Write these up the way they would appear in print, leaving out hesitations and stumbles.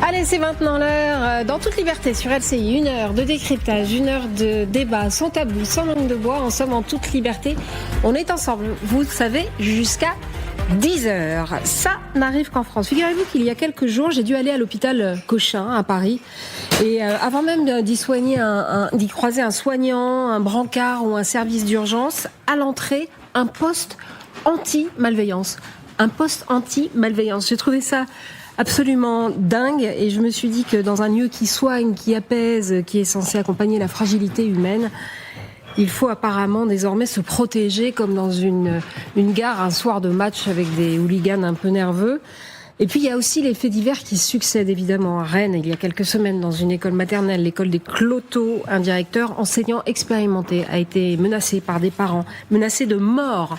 Allez, c'est maintenant l'heure, dans toute liberté sur LCI, 1 heure de décryptage, 1 heure de débat, sans tabou, sans langue de bois, en somme en toute liberté. On est ensemble, vous le savez, jusqu'à 10h. Ça n'arrive qu'en France. Figurez-vous qu'il y a quelques jours, j'ai dû aller à l'hôpital Cochin, à Paris, et avant même d'y croiser un soignant, un brancard ou un service d'urgence, à l'entrée, un poste anti-malveillance. Un poste anti-malveillance. J'ai trouvé ça absolument dingue et je me suis dit que dans un lieu qui soigne, qui apaise, qui est censé accompagner la fragilité humaine, il faut apparemment désormais se protéger comme dans une gare un soir de match avec des hooligans un peu nerveux. Et puis il y a aussi les faits divers qui succèdent évidemment à Rennes. Il y a quelques semaines, dans une école maternelle, l'école des Cloteaux, un directeur enseignant expérimenté a été menacé par des parents, menacé de mort.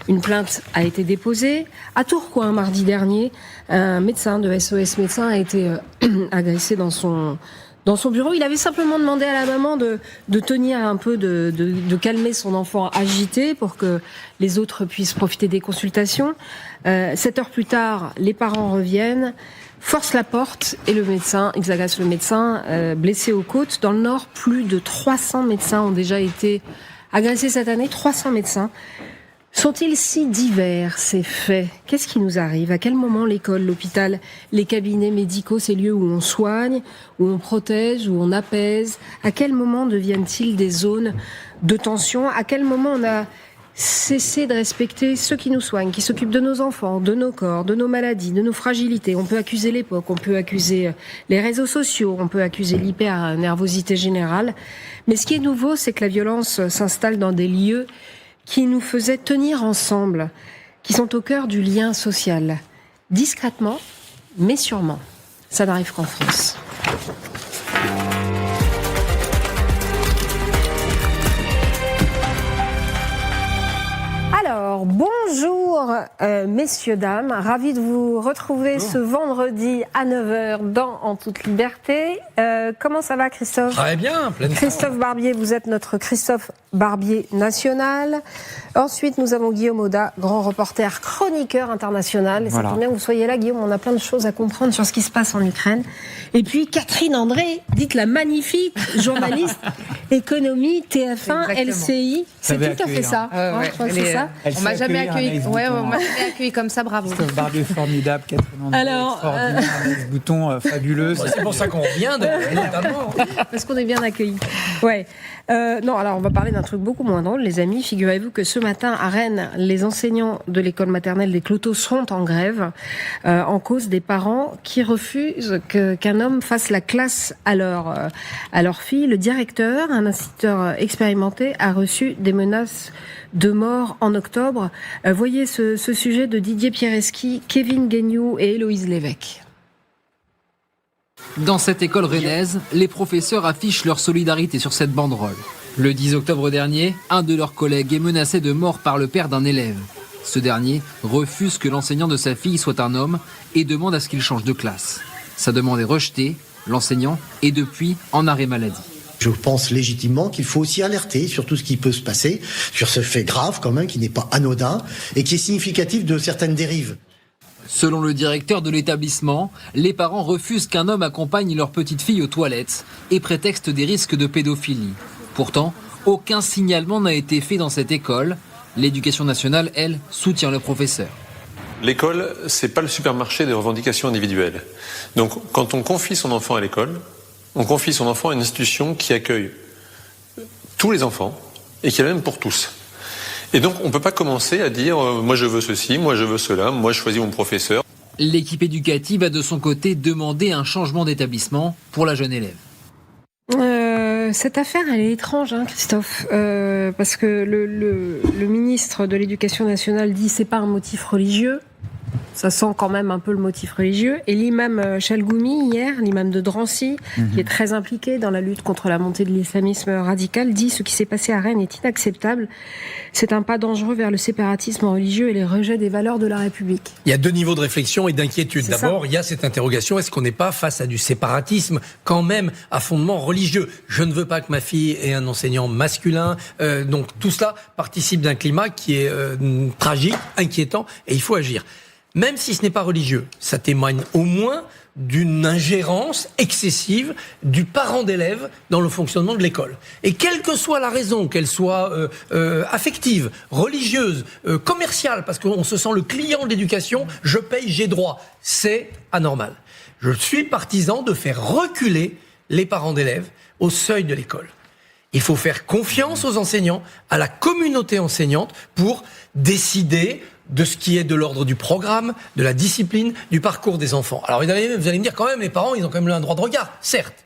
Une plainte a été déposée. À Tourcoing, mardi dernier, un médecin de SOS Médecins a été agressé dans son bureau. Il avait simplement demandé à la maman de tenir un peu, de calmer son enfant agité pour que les autres puissent profiter des consultations. 7 heures plus tard, les parents reviennent, forcent la porte et ils agressent le médecin, blessé aux côtes. Dans le Nord, plus de 300 médecins ont déjà été agressés cette année, 300 médecins. Sont-ils si divers, ces faits ? Qu'est-ce qui nous arrive ? À quel moment l'école, l'hôpital, les cabinets médicaux, ces lieux où on soigne, où on protège, où on apaise, à quel moment deviennent-ils des zones de tension ? À quel moment on a cessé de respecter ceux qui nous soignent, qui s'occupent de nos enfants, de nos corps, de nos maladies, de nos fragilités ? On peut accuser l'époque, on peut accuser les réseaux sociaux, on peut accuser l'hyper-nervosité générale. Mais ce qui est nouveau, c'est que la violence s'installe dans des lieux qui nous faisaient tenir ensemble, qui sont au cœur du lien social. Discrètement, mais sûrement. Ça n'arrive qu'en France. Alors, bonjour messieurs, dames. Ravi de vous retrouver ce vendredi à 9h dans En toute liberté. Comment ça va, Christophe ? Très bien, pleine Christophe Barbier, vous êtes notre Christophe Barbier national. Ensuite, nous avons Guillaume Audat, grand reporter, chroniqueur international. Et ça tombe bien que vous soyez là, Guillaume. On a plein de choses à comprendre sur ce qui se passe en Ukraine. Et puis, Catherine André, dites la magnifique journaliste économie, TF1, LCI. C'est tout à fait ça. Je crois que c'est ça. On m'a jamais accueilli. On m'a jamais accueilli comme ça, bravo. Christophe Barbier formidable, Catherine André extraordinaire, Anaïs Bouton fabuleuse. C'est pour ça qu'on vient notamment. Parce qu'on est bien accueillis. Ouais. Non, alors on va parler d'un truc beaucoup moins drôle, les amis. Figurez-vous que ce matin à Rennes, les enseignants de l'école maternelle des Cloteaux sont en grève en cause des parents qui refusent qu'un homme fasse la classe à leur fille. Le directeur, un instituteur expérimenté, a reçu des menaces de mort en octobre. Voyez ce sujet de Didier Piereschi, Kevin Guignou et Héloïse Lévesque. Dans cette école rennaise, les professeurs affichent leur solidarité sur cette banderole. Le 10 octobre dernier, un de leurs collègues est menacé de mort par le père d'un élève. Ce dernier refuse que l'enseignant de sa fille soit un homme et demande à ce qu'il change de classe. Sa demande est rejetée, l'enseignant est depuis en arrêt maladie. Je pense légitimement qu'il faut aussi alerter sur tout ce qui peut se passer, sur ce fait grave quand même, qui n'est pas anodin et qui est significatif de certaines dérives. Selon le directeur de l'établissement, les parents refusent qu'un homme accompagne leur petite fille aux toilettes et prétextent des risques de pédophilie. Pourtant, aucun signalement n'a été fait dans cette école. L'éducation nationale, elle, soutient le professeur. L'école, c'est pas le supermarché des revendications individuelles. Donc, quand on confie son enfant à l'école, on confie son enfant à une institution qui accueille tous les enfants et qui est la même pour tous. Et donc, on ne peut pas commencer à dire moi je veux ceci, moi je veux cela, moi je choisis mon professeur. L'équipe éducative a de son côté demandé un changement d'établissement pour la jeune élève. Cette affaire, elle est étrange, hein, Christophe, parce que le ministre de l'Éducation nationale dit c'est pas un motif religieux. Ça sent quand même un peu le motif religieux. Et l'imam Chalgoumi, hier, l'imam de Drancy, qui est très impliqué dans la lutte contre la montée de l'islamisme radical, dit ce qui s'est passé à Rennes est inacceptable. C'est un pas dangereux vers le séparatisme religieux et les rejets des valeurs de la République. Il y a 2 niveaux de réflexion et d'inquiétude. C'est D'abord, ça. il y a cette interrogation, est-ce qu'on n'est pas face à du séparatisme quand même à fondement religieux ? Je ne veux pas que ma fille ait un enseignant masculin. Donc tout cela participe d'un climat qui est tragique, inquiétant, et il faut agir. Même si ce n'est pas religieux, ça témoigne au moins d'une ingérence excessive du parent d'élève dans le fonctionnement de l'école. Et quelle que soit la raison, qu'elle soit affective, religieuse, commerciale, parce qu'on se sent le client de l'éducation, je paye, j'ai droit, c'est anormal. Je suis partisan de faire reculer les parents d'élèves au seuil de l'école. Il faut faire confiance aux enseignants, à la communauté enseignante pour décider de ce qui est de l'ordre du programme, de la discipline, du parcours des enfants. Alors vous allez me dire quand même, les parents, ils ont quand même un droit de regard, certes.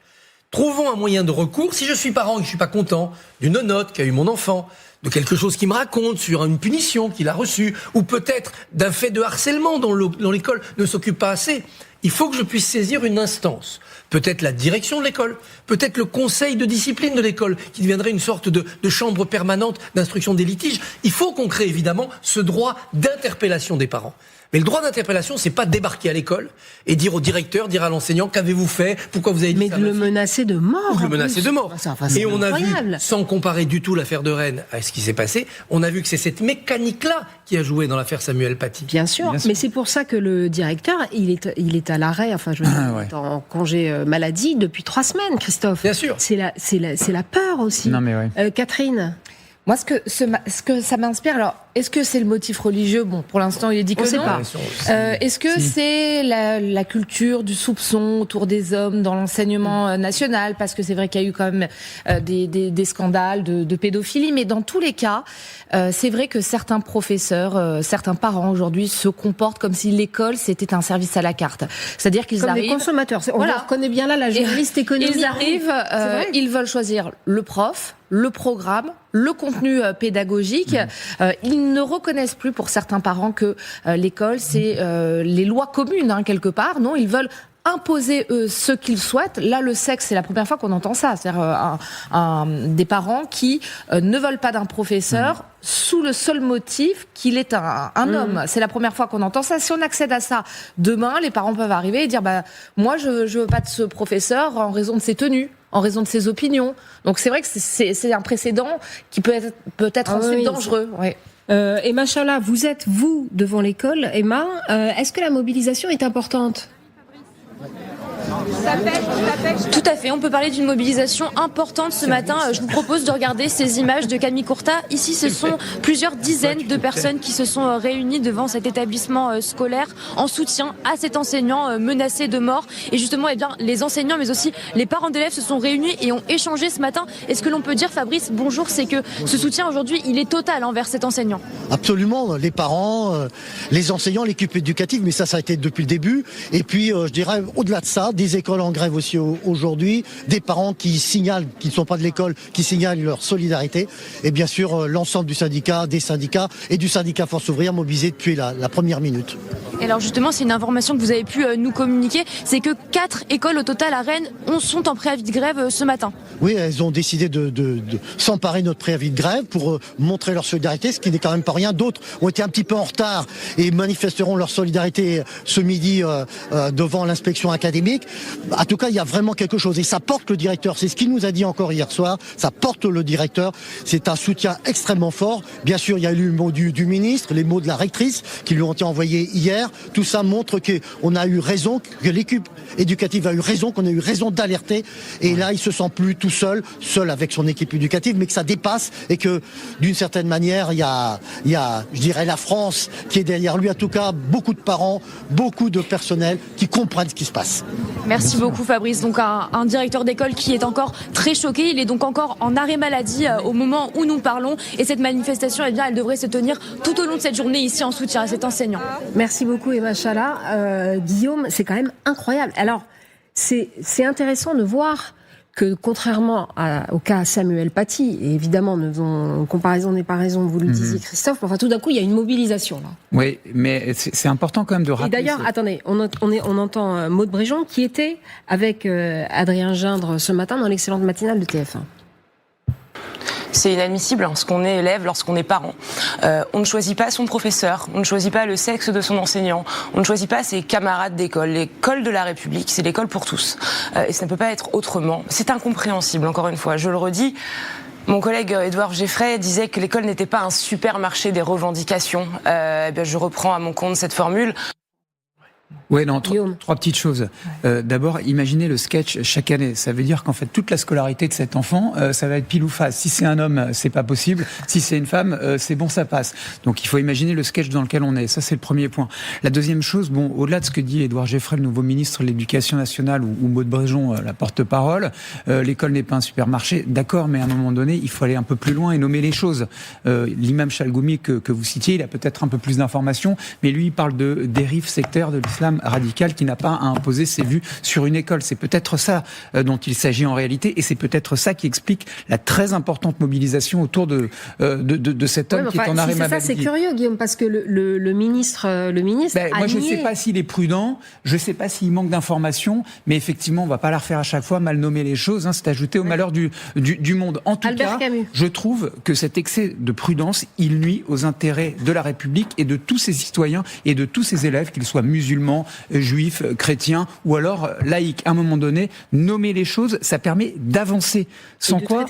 Trouvons un moyen de recours. Si je suis parent et que je suis pas content d'une note qu'a eu mon enfant, de quelque chose qu'il me raconte sur une punition qu'il a reçue, ou peut-être d'un fait de harcèlement dont l'école ne s'occupe pas assez, il faut que je puisse saisir une instance. Peut-être la direction de l'école, peut-être le conseil de discipline de l'école, qui deviendrait une sorte de chambre permanente d'instruction des litiges. Il faut qu'on crée évidemment ce droit d'interpellation des parents. Mais le droit d'interpellation, c'est pas débarquer à l'école et dire au directeur, dire à l'enseignant, qu'avez-vous fait, pourquoi vous avez dit ça. Mais de le menacer de mort. Ou de le menacer de mort. Et on a vu, incroyable. sans comparer du tout l'affaire de Rennes à ce qui s'est passé, on a vu que c'est cette mécanique-là qui a joué dans l'affaire Samuel Paty. Bien sûr, mais c'est pour ça que le directeur, il est à l'arrêt, enfin je veux dire, il est en congé maladie depuis 3 semaines, Christophe. Bien sûr. C'est la peur aussi. Non, mais ouais. Catherine. Moi, ce que ça m'inspire, alors, est-ce que c'est le motif religieux ? Bon, pour l'instant, il est dit que On sait non. pas. Est-ce que c'est la culture du soupçon autour des hommes dans l'enseignement national ? Parce que c'est vrai qu'il y a eu quand même des scandales de pédophilie, mais dans tous les cas, c'est vrai que certains professeurs, certains parents aujourd'hui se comportent comme si l'école c'était un service à la carte. C'est-à-dire qu'ils Comme arrivent... des consommateurs. On reconnaît bien là la journaliste économique. Ils arrivent, ils veulent choisir le prof, le programme, le contenu pédagogique. Ils ne reconnaissent plus pour certains parents que l'école, c'est les lois communes, quelque part. Non, ils veulent imposer ce qu'ils souhaitent. Là, le sexe, c'est la première fois qu'on entend ça. C'est-à-dire des parents qui ne veulent pas d'un professeur sous le seul motif qu'il est un homme. C'est la première fois qu'on entend ça. Si on accède à ça, demain, les parents peuvent arriver et dire moi, je veux pas de ce professeur en raison de ses tenues, en raison de ses opinions. Donc c'est vrai que c'est un précédent qui peut être ensuite dangereux. Ouais. Emma Chala, vous êtes, devant l'école. Emma, est-ce que la mobilisation est importante ? Tout à fait, on peut parler d'une mobilisation importante ce matin. Je vous propose de regarder ces images de Camille Courtat. Ici, ce sont plusieurs dizaines de personnes qui se sont réunies devant cet établissement scolaire en soutien à cet enseignant menacé de mort. Et justement, les enseignants, mais aussi les parents d'élèves se sont réunis et ont échangé ce matin. Et ce que l'on peut dire, Fabrice, bonjour, c'est que ce soutien aujourd'hui, il est total envers cet enseignant. Absolument, les parents, les enseignants, l'équipe éducative, mais ça a été depuis le début. Et puis, je dirais, au-delà de ça, des écoles en grève aussi aujourd'hui, des parents qui signalent, qui ne sont pas de l'école, qui signalent leur solidarité, et bien sûr l'ensemble du syndicat, des syndicats et du syndicat Force Ouvrière mobilisés depuis la première minute. Et alors justement, c'est une information que vous avez pu nous communiquer, c'est que 4 écoles au total à Rennes sont en préavis de grève ce matin. Oui, elles ont décidé de s'emparer de notre préavis de grève pour montrer leur solidarité, ce qui n'est quand même pas rien. D'autres ont été un petit peu en retard et manifesteront leur solidarité ce midi devant l'inspection académique. En tout cas, il y a vraiment quelque chose et ça porte le directeur. C'est ce qu'il nous a dit encore hier soir. Ça porte le directeur. C'est un soutien extrêmement fort. Bien sûr, il y a eu le mot du ministre, les mots de la rectrice qui lui ont été envoyés hier. Tout ça montre qu'on a eu raison, que l'équipe éducative a eu raison, qu'on a eu raison d'alerter. Et là, il se sent plus tout seul avec son équipe éducative, mais que ça dépasse et que d'une certaine manière, il y a, je dirais, la France qui est derrière lui. En tout cas, beaucoup de parents, beaucoup de personnel qui comprennent ce qui se passe. Merci beaucoup Fabrice. Donc un directeur d'école qui est encore très choqué. Il est donc encore en arrêt maladie au moment où nous parlons. Et cette manifestation, elle devrait se tenir tout au long de cette journée ici en soutien à cet enseignant. Merci beaucoup Emma Chala. Guillaume, c'est quand même incroyable. Alors, c'est intéressant de voir que contrairement au cas Samuel Paty, et évidemment, comparaison n'est pas raison, vous le disiez Christophe, enfin tout d'un coup, il y a une mobilisation là. Oui, mais c'est important quand même de rappeler... Et d'ailleurs, attendez, on entend Maude Bréjon qui était avec Adrien Gindre ce matin dans l'excellente matinale de TF1. C'est inadmissible lorsqu'on est élève, lorsqu'on est parent. On ne choisit pas son professeur, on ne choisit pas le sexe de son enseignant, on ne choisit pas ses camarades d'école. L'école de la République, c'est l'école pour tous. Et ça ne peut pas être autrement. C'est incompréhensible, encore une fois, je le redis. Mon collègue Édouard Geffray disait que l'école n'était pas un supermarché des revendications. Je reprends à mon compte cette formule. Oui, non, trois petites choses. D'abord, imaginez le sketch chaque année. Ça veut dire qu'en fait, toute la scolarité de cet enfant, ça va être pile ou face. Si c'est un homme, c'est pas possible. Si c'est une femme, c'est bon, ça passe. Donc, il faut imaginer le sketch dans lequel on est. Ça, c'est le premier point. La deuxième chose, bon, au-delà de ce que dit Édouard Geoffrey, le nouveau ministre de l'Éducation nationale, ou Maud Bréjon, la porte-parole, l'école n'est pas un supermarché. D'accord, mais à un moment donné, il faut aller un peu plus loin et nommer les choses. L'imam Chalgoumi que vous citiez, il a peut-être un peu plus d'informations, mais lui, il parle de dérive sectaire de l'islam radical qui n'a pas à imposer ses vues sur une école. C'est peut-être ça dont il s'agit en réalité, et c'est peut-être ça qui explique la très importante mobilisation autour de cet homme qui est en arrêt maladie. C'est curieux, Guillaume, parce que le ministre moi, je ne sais pas s'il est prudent, je ne sais pas s'il manque d'informations, mais effectivement, on ne va pas la refaire à chaque fois, mal nommer les choses, c'est ajouter au malheur du monde. En tout cas, je trouve que cet excès de prudence, il nuit aux intérêts de la République et de tous ses citoyens et de tous ses élèves, qu'ils soient musulmans, juifs, chrétiens ou alors laïcs. À un moment donné, nommer les choses, ça permet d'avancer. Sans quoi,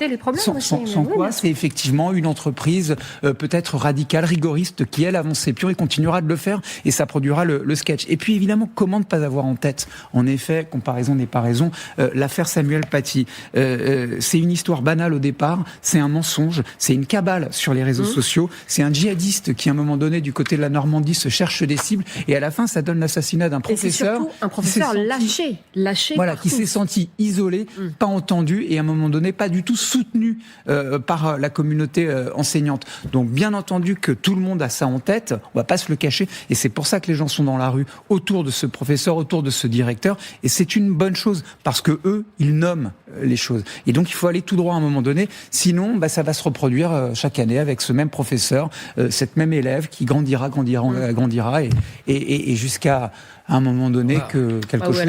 c'est effectivement une entreprise peut-être radicale, rigoriste, qui elle avance ses pions et continuera de le faire, et ça produira le sketch. Et puis évidemment, comment ne pas avoir en tête, en effet, comparaison n'est pas raison, l'affaire Samuel Paty. C'est une histoire banale au départ, c'est un mensonge, c'est une cabale sur les réseaux sociaux, c'est un djihadiste qui à un moment donné du côté de la Normandie se cherche des cibles, et à la fin ça donne l'assassinat d'un professeur. Et c'est surtout un professeur lâché. Voilà, qui s'est senti isolé, pas entendu, et à un moment donné pas du tout soutenu par la communauté enseignante. Donc bien entendu que tout le monde a ça en tête, on va pas se le cacher, et c'est pour ça que les gens sont dans la rue autour de ce professeur, autour de ce directeur, et c'est une bonne chose, parce que eux, ils nomment les choses. Et donc il faut aller tout droit à un moment donné, sinon ça va se reproduire chaque année avec ce même professeur, cette même élève qui grandira, et jusqu'à un moment donné que quelque chose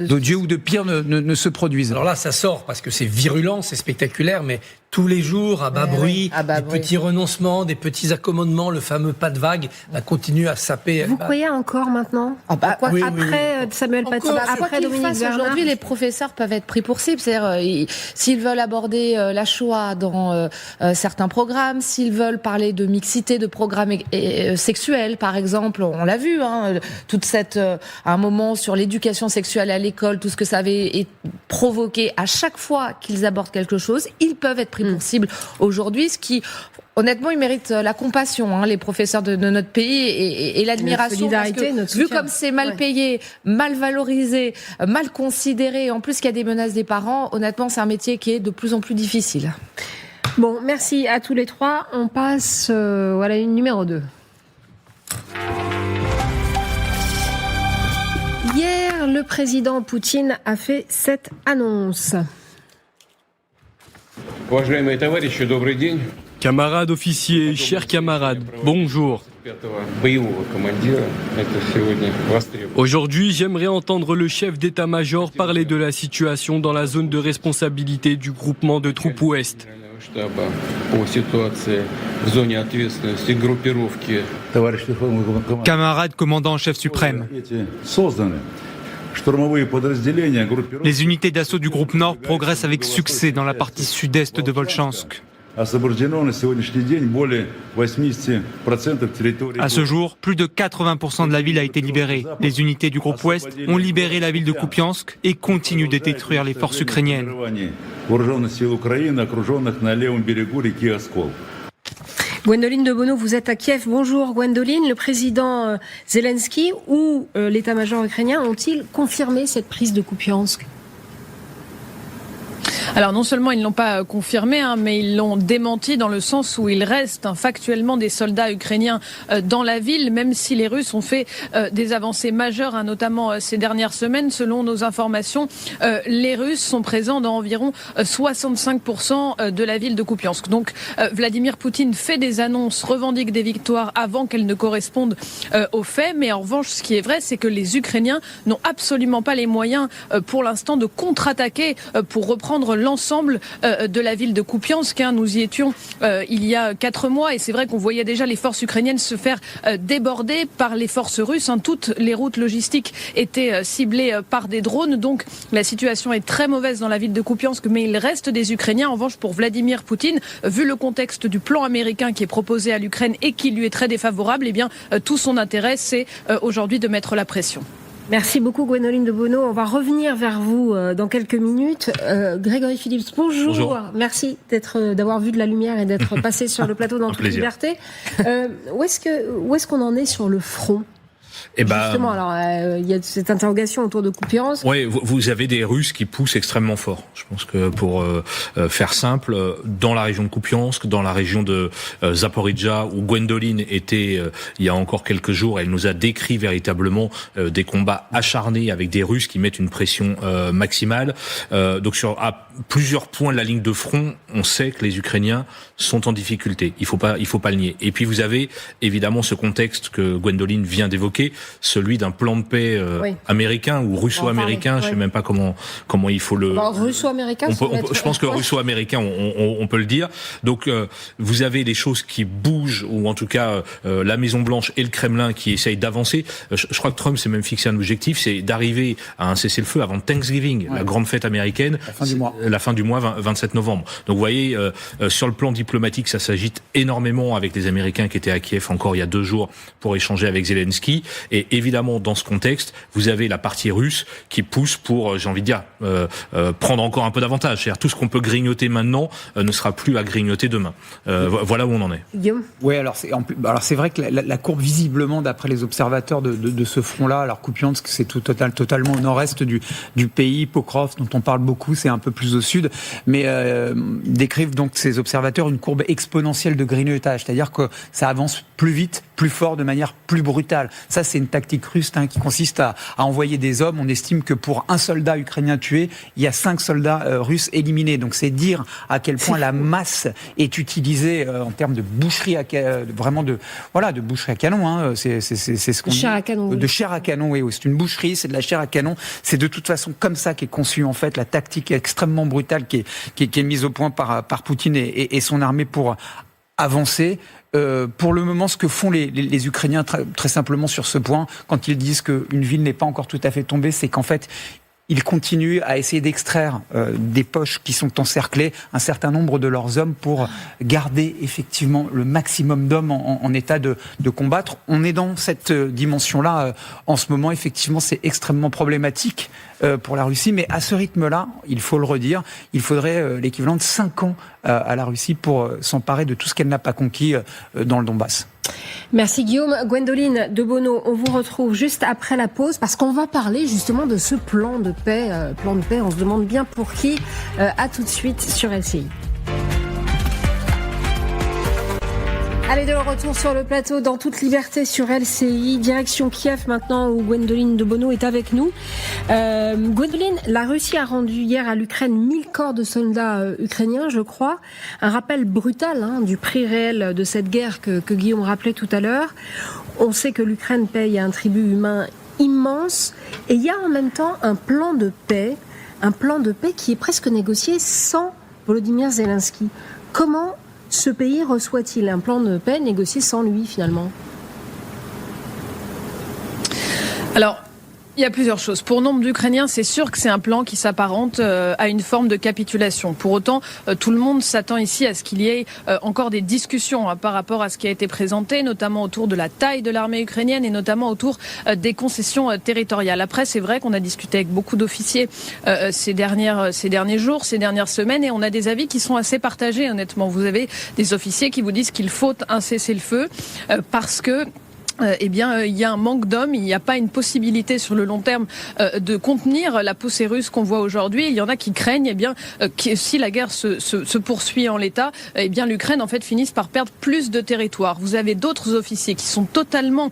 d'odieux ou de pire ne se produise. Alors là, ça sort parce que c'est virulent, c'est spectaculaire, mais tous les jours, à bas bruit, des petits renoncements, des petits accommodements, le fameux pas de vague, continue à saper. Vous croyez encore maintenant après Samuel Paty, après Dominique Bernard, aujourd'hui, les professeurs peuvent être pris pour cible. C'est-à-dire, s'ils veulent aborder la Shoah dans certains programmes, s'ils veulent parler de mixité, de programmes sexuels, par exemple, on l'a vu, toute cette à un moment sur l'éducation sexuelle à l'école, tout ce que ça avait provoqué à chaque fois qu'ils abordent quelque chose, ils peuvent être pris pour cible aujourd'hui, ce qui honnêtement, ils méritent la compassion, les professeurs de notre pays, et l'admiration. Parce que, vu comme c'est mal payé, mal valorisé, mal considéré, en plus qu'il y a des menaces des parents, honnêtement, c'est un métier qui est de plus en plus difficile. Bon, merci à tous les trois. On passe à la ligne numéro 2. Hier, le président Poutine a fait cette annonce. Camarades officiers, chers camarades, bonjour. Aujourd'hui, j'aimerais entendre le chef d'état-major parler de la situation dans la zone de responsabilité du groupement de troupes Ouest. Camarades commandant-chef suprême, les unités d'assaut du groupe Nord progressent avec succès dans la partie sud-est de Volchansk. À ce jour, plus de 80% de la ville a été libérée. Les unités du groupe Ouest ont libéré la ville de Kupiansk et continuent de détruire les forces ukrainiennes. Gwendoline de Bono, vous êtes à Kiev. Bonjour Gwendoline. Le président Zelensky ou l'état-major ukrainien ont-ils confirmé cette prise de Kupiansk ? Alors non seulement ils ne l'ont pas confirmé, mais ils l'ont démenti dans le sens où il reste factuellement des soldats ukrainiens dans la ville, même si les Russes ont fait des avancées majeures, notamment ces dernières semaines. Selon nos informations, les Russes sont présents dans environ 65% de la ville de Kupiansk. Donc Vladimir Poutine fait des annonces, revendique des victoires avant qu'elles ne correspondent aux faits. Mais en revanche, ce qui est vrai, c'est que les Ukrainiens n'ont absolument pas les moyens pour l'instant de contre-attaquer pour reprendre l'ensemble de la ville de Kupiansk. Nous y étions il y a 4 mois et c'est vrai qu'on voyait déjà les forces ukrainiennes se faire déborder par les forces russes. Toutes les routes logistiques étaient ciblées par des drones. Donc la situation est très mauvaise dans la ville de Kupiansk, mais il reste des Ukrainiens. En revanche, pour Vladimir Poutine, vu le contexte du plan américain qui est proposé à l'Ukraine et qui lui est très défavorable, eh bien tout son intérêt, c'est aujourd'hui de mettre la pression. Merci beaucoup Gwendoline de Bono. On va revenir vers vous dans quelques minutes. Grégory Phillips, bonjour. Merci d'avoir vu de la lumière et d'être passé sur le plateau dans toute liberté. Où est-ce qu'on en est sur le front ? Justement, alors il y a cette interrogation autour de Kupiansk. Oui, vous avez des Russes qui poussent extrêmement fort. Je pense que pour faire simple, dans la région de Kupiansk, dans la région de Zaporizhzhia, où Gwendoline était il y a encore quelques jours, elle nous a décrit véritablement des combats acharnés avec des Russes qui mettent une pression maximale. Donc à plusieurs points de la ligne de front, on sait que les Ukrainiens sont en difficulté. Il faut pas le nier. Et puis vous avez évidemment ce contexte que Gwendoline vient d'évoquer, celui d'un plan de paix américain ou russo-américain, je sais même pas comment il faut le... russo-américain, je pense que russo-américain, on peut le dire. Donc vous avez des choses qui bougent, ou en tout cas la Maison-Blanche et le Kremlin qui essayent d'avancer. Je crois que Trump s'est même fixé un objectif, c'est d'arriver à un cessez-le-feu avant Thanksgiving, la grande fête américaine, la fin du mois 27 novembre. Donc vous voyez, sur le plan diplomatique, ça s'agite énormément avec les Américains qui étaient à Kiev encore il y a 2 jours pour échanger avec Zelensky. Et évidemment, dans ce contexte, vous avez la partie russe qui pousse pour, j'ai envie de dire, prendre encore un peu d'avantage. C'est-à-dire tout ce qu'on peut grignoter maintenant ne sera plus à grignoter demain. Voilà où on en est. Guillaume ? Oui, alors c'est vrai que la courbe, visiblement, d'après les observateurs de ce front-là, alors Kupiansk, c'est totalement au nord-est du pays. Pokrov, dont on parle beaucoup, c'est un peu plus au sud. Mais décrivent donc ces observateurs une courbe exponentielle de grignotage. C'est-à-dire que ça avance plus vite, plus fort, de manière plus brutale. Ça, c'est une tactique russe qui consiste à envoyer des hommes. On estime que pour un soldat ukrainien tué, il y a 5 soldats russes éliminés. Donc c'est dire à quel point la masse est utilisée en termes de boucherie de boucherie à canon. C'est ce qu'on dit. Chair à canon. De chair à canon, oui. C'est une boucherie, c'est de la chair à canon. C'est de toute façon comme ça qu'est conçue en fait la tactique extrêmement brutale qui est mise au point par Poutine et son armée pour avancer. Pour le moment, ce que font les Ukrainiens très simplement sur ce point, quand ils disent qu'une ville n'est pas encore tout à fait tombée, c'est qu'en fait, ils continuent à essayer d'extraire des poches qui sont encerclées un certain nombre de leurs hommes pour garder effectivement le maximum d'hommes en état de combattre. On est dans cette dimension-là en ce moment. Effectivement, c'est extrêmement problématique pour la Russie. Mais à ce rythme-là, il faut le redire, il faudrait l'équivalent de 5 ans à la Russie pour s'emparer de tout ce qu'elle n'a pas conquis dans le Donbass. Merci Guillaume. Gwendoline de Bono, on vous retrouve juste après la pause parce qu'on va parler justement de ce plan de paix. On se demande bien pour qui. À tout de suite sur LCI. Allez, de retour sur le plateau dans toute liberté sur LCI. Direction Kiev maintenant où Gwendoline de Bono est avec nous. Gwendoline, la Russie a rendu hier à l'Ukraine 1000 corps de soldats ukrainiens, je crois. Un rappel brutal du prix réel de cette guerre que Guillaume rappelait tout à l'heure. On sait que l'Ukraine paye un tribut humain immense. Et il y a en même temps un plan de paix qui est presque négocié sans Volodymyr Zelensky. Comment ce pays reçoit-il un plan de paix négocié sans lui, finalement ? Alors, il y a plusieurs choses. Pour nombre d'Ukrainiens, c'est sûr que c'est un plan qui s'apparente à une forme de capitulation. Pour autant, tout le monde s'attend ici à ce qu'il y ait encore des discussions par rapport à ce qui a été présenté, notamment autour de la taille de l'armée ukrainienne et notamment autour des concessions territoriales. Après, c'est vrai qu'on a discuté avec beaucoup d'officiers ces derniers jours, ces dernières semaines, et on a des avis qui sont assez partagés, honnêtement. Vous avez des officiers qui vous disent qu'il faut un cessez-le-feu parce que il y a un manque d'hommes, il n'y a pas une possibilité sur le long terme de contenir la poussée russe qu'on voit aujourd'hui. Il y en a qui craignent que si la guerre se poursuit en l'état, l'Ukraine en fait finisse par perdre plus de territoire. Vous avez d'autres officiers qui sont totalement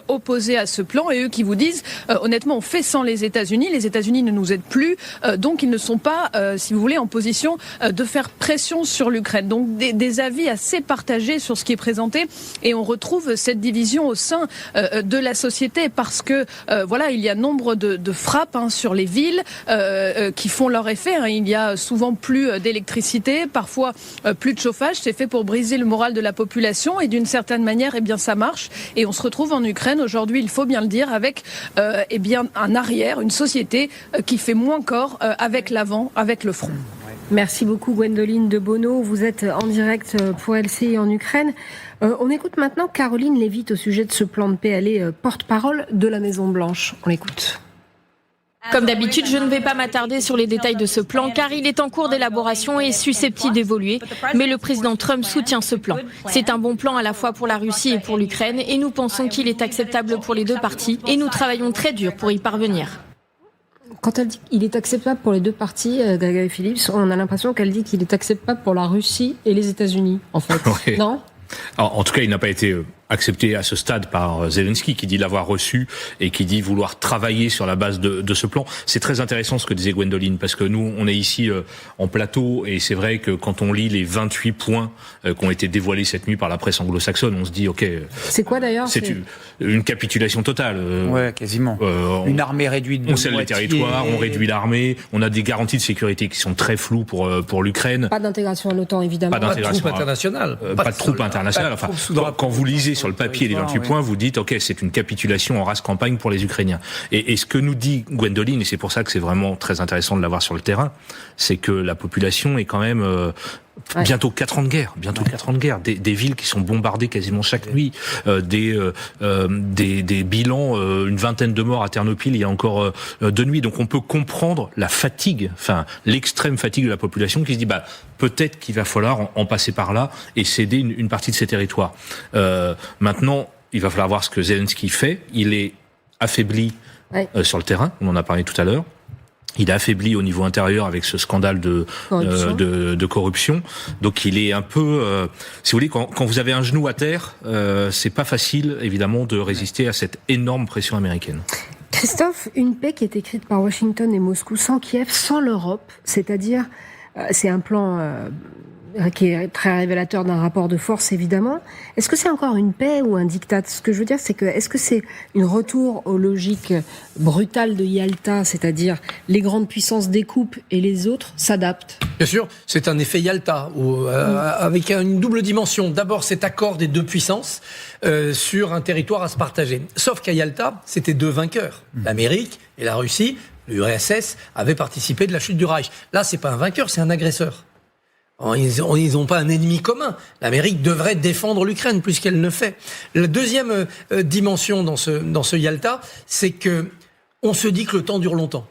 opposés à ce plan et eux qui vous disent honnêtement on fait sans les États-Unis ne nous aident plus, donc ils ne sont pas, si vous voulez, en position de faire pression sur l'Ukraine. Donc des avis assez partagés sur ce qui est présenté et on retrouve cette division au sein sein de la société, parce que il y a nombre de frappes sur les villes qui font leur effet. Il y a souvent plus d'électricité, parfois plus de chauffage. C'est fait pour briser le moral de la population, et d'une certaine manière, ça marche. Et on se retrouve en Ukraine aujourd'hui, il faut bien le dire, avec un arrière, une société qui fait moins corps avec l'avant, avec le front. Merci beaucoup Gwendoline de Bono. Vous êtes en direct pour LCI en Ukraine. On écoute maintenant Caroline Levitt au sujet de ce plan de paix. Elle est porte-parole de la Maison-Blanche. On l'écoute. Comme d'habitude, je ne vais pas m'attarder sur les détails de ce plan car il est en cours d'élaboration et est susceptible d'évoluer. Mais le président Trump soutient ce plan. C'est un bon plan à la fois pour la Russie et pour l'Ukraine et nous pensons qu'il est acceptable pour les deux parties et nous travaillons très dur pour y parvenir. Quand elle dit qu'il est acceptable pour les deux parties, Grégory Phillips, on a l'impression qu'elle dit qu'il est acceptable pour la Russie et les États-Unis, en fait. Oui. Non ? Alors, en tout cas, il n'a pas été accepté à ce stade par Zelensky, qui dit l'avoir reçu et qui dit vouloir travailler sur la base de ce plan. C'est très intéressant ce que disait Gwendoline, parce que nous, on est ici en plateau, et c'est vrai que quand on lit les 28 points qui ont été dévoilés cette nuit par la presse anglo-saxonne, on se dit, ok... C'est quoi d'ailleurs ? C'est une capitulation totale. Ouais, quasiment. Une armée réduite de on scelle les territoires, on réduit l'armée, on a des garanties de sécurité qui sont très floues pour l'Ukraine. Pas d'intégration à l'OTAN, évidemment. Pas de troupes internationales. Pas de troupes internationales. Enfin, quand vous lisez sur le papier les 28 points, vous dites, ok, c'est une capitulation en race campagne pour les Ukrainiens. Et ce que nous dit Gwendoline, et c'est pour ça que c'est vraiment très intéressant de l'avoir sur le terrain, c'est que la population est quand même bientôt 4 ans de guerre, des villes qui sont bombardées quasiment chaque nuit, des bilans, une vingtaine de morts à Ternopil il y a encore 2 nuits. Donc on peut comprendre la fatigue, l'extrême fatigue de la population qui se dit peut-être qu'il va falloir en passer par là et céder une partie de ces territoires. Maintenant, il va falloir voir ce que Zelensky fait. Il est affaibli sur le terrain, on en a parlé tout à l'heure. Il est affaibli au niveau intérieur avec ce scandale de corruption. Donc il est un peu, si vous voulez, quand vous avez un genou à terre, c'est pas facile évidemment de résister à cette énorme pression américaine. Christophe, une paix qui est écrite par Washington et Moscou sans Kiev, sans l'Europe, c'est-à-dire, c'est un plan qui est très révélateur d'un rapport de force, évidemment. Est-ce que c'est encore une paix ou un diktat ? Ce que je veux dire, c'est que, est-ce que c'est un retour aux logiques brutales de Yalta, c'est-à-dire les grandes puissances découpent et les autres s'adaptent ? Bien sûr, c'est un effet Yalta, avec une double dimension. D'abord, cet accord des deux puissances sur un territoire à se partager. Sauf qu'à Yalta, c'était 2 vainqueurs. L'Amérique et la Russie, l'URSS, avaient participé de la chute du Reich. Là, c'est pas un vainqueur, c'est un agresseur. Ils n'ont pas un ennemi commun. L'Amérique devrait défendre l'Ukraine plus qu'elle ne fait. La deuxième dimension dans ce Yalta, c'est que on se dit que le temps dure longtemps.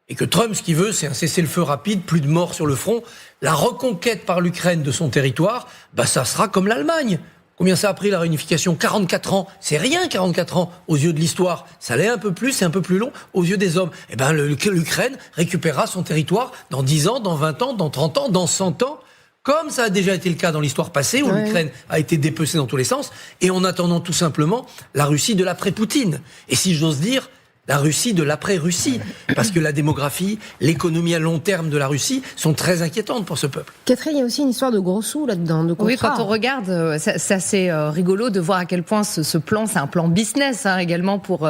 Et que Trump, ce qu'il veut, c'est un cessez-le-feu rapide, plus de morts sur le front. La reconquête par l'Ukraine de son territoire, ça sera comme l'Allemagne. Combien ça a pris la réunification ? 44 ans. C'est rien, 44 ans, aux yeux de l'histoire. Ça l'est un peu plus, c'est un peu plus long aux yeux des hommes. L'Ukraine récupérera son territoire dans 10 ans, dans 20 ans, dans 30 ans, dans 100 ans. Comme ça a déjà été le cas dans l'histoire passée, où l'Ukraine a été dépecée dans tous les sens, et en attendant tout simplement la Russie de l'après-Poutine. Et si j'ose dire, la Russie de l'après-Russie. Parce que la démographie, l'économie à long terme de la Russie sont très inquiétantes pour ce peuple. Catherine, il y a aussi une histoire de gros sous là-dedans, de contrat. Oui, quand on regarde, c'est assez rigolo de voir à quel point ce plan, c'est un plan business également pour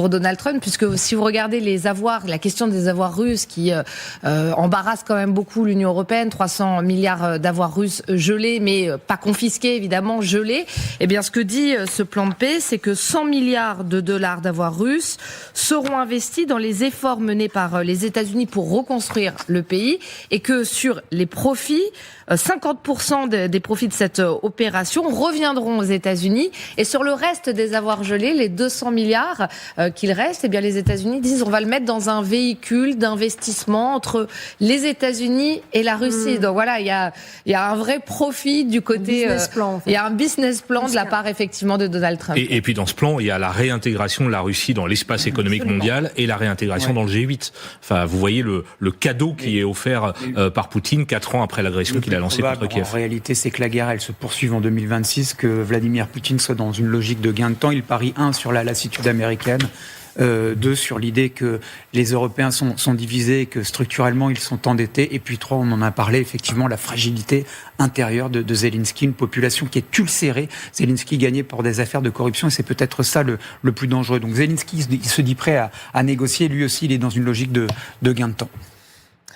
Donald Trump, puisque si vous regardez les avoirs, la question des avoirs russes qui embarrasse quand même beaucoup l'Union européenne, 300 milliards d'avoirs russes gelés, mais pas confisqués évidemment, gelés, eh bien ce que dit ce plan de paix, c'est que 100 milliards de dollars d'avoirs russes seront investis dans les efforts menés par les États-Unis pour reconstruire le pays, et que sur les profits, 50% des profits de cette opération reviendront aux États-Unis, et sur le reste des avoirs gelés, les 200 milliards qu'il reste, eh bien les États-Unis disent on va le mettre dans un véhicule d'investissement entre les États-Unis et la Russie. Donc voilà, il y a un vrai profit du côté, il y a un business plan de la part effectivement de Donald Trump. Et puis dans ce plan, il y a la réintégration de la Russie dans l'espace économique mondial et la réintégration dans le G8. Enfin, vous voyez le cadeau qui est offert par Poutine 4 ans après l'agression qu'il a lancée contre Kiev. En réalité, c'est que la guerre, elle se poursuive en 2026, que Vladimir Poutine soit dans une logique de gain de temps. Il parie sur la lassitude américaine, 2, sur l'idée que les Européens sont divisés, que structurellement ils sont endettés, et puis 3, on en a parlé, effectivement, la fragilité intérieure de Zelensky, une population qui est ulcérée. Zelensky gagnait pour des affaires de corruption, et c'est peut-être ça le plus dangereux. Donc Zelensky, il se dit prêt à négocier, lui aussi il est dans une logique de gain de temps.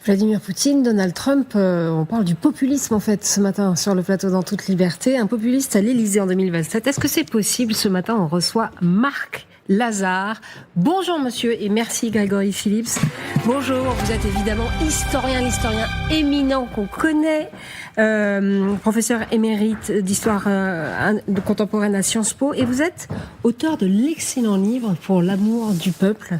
Vladimir Poutine, Donald Trump, on parle du populisme en fait ce matin sur le plateau Dans toute liberté. Un populiste à l'Élysée en 2027. Est-ce que c'est possible? Ce matin, on reçoit Marc Lazare. Bonjour monsieur et merci Grégory Phillips. Bonjour, vous êtes évidemment l'historien éminent qu'on connaît, professeur émérite d'histoire contemporaine à Sciences Po, et vous êtes auteur de l'excellent livre Pour l'amour du peuple,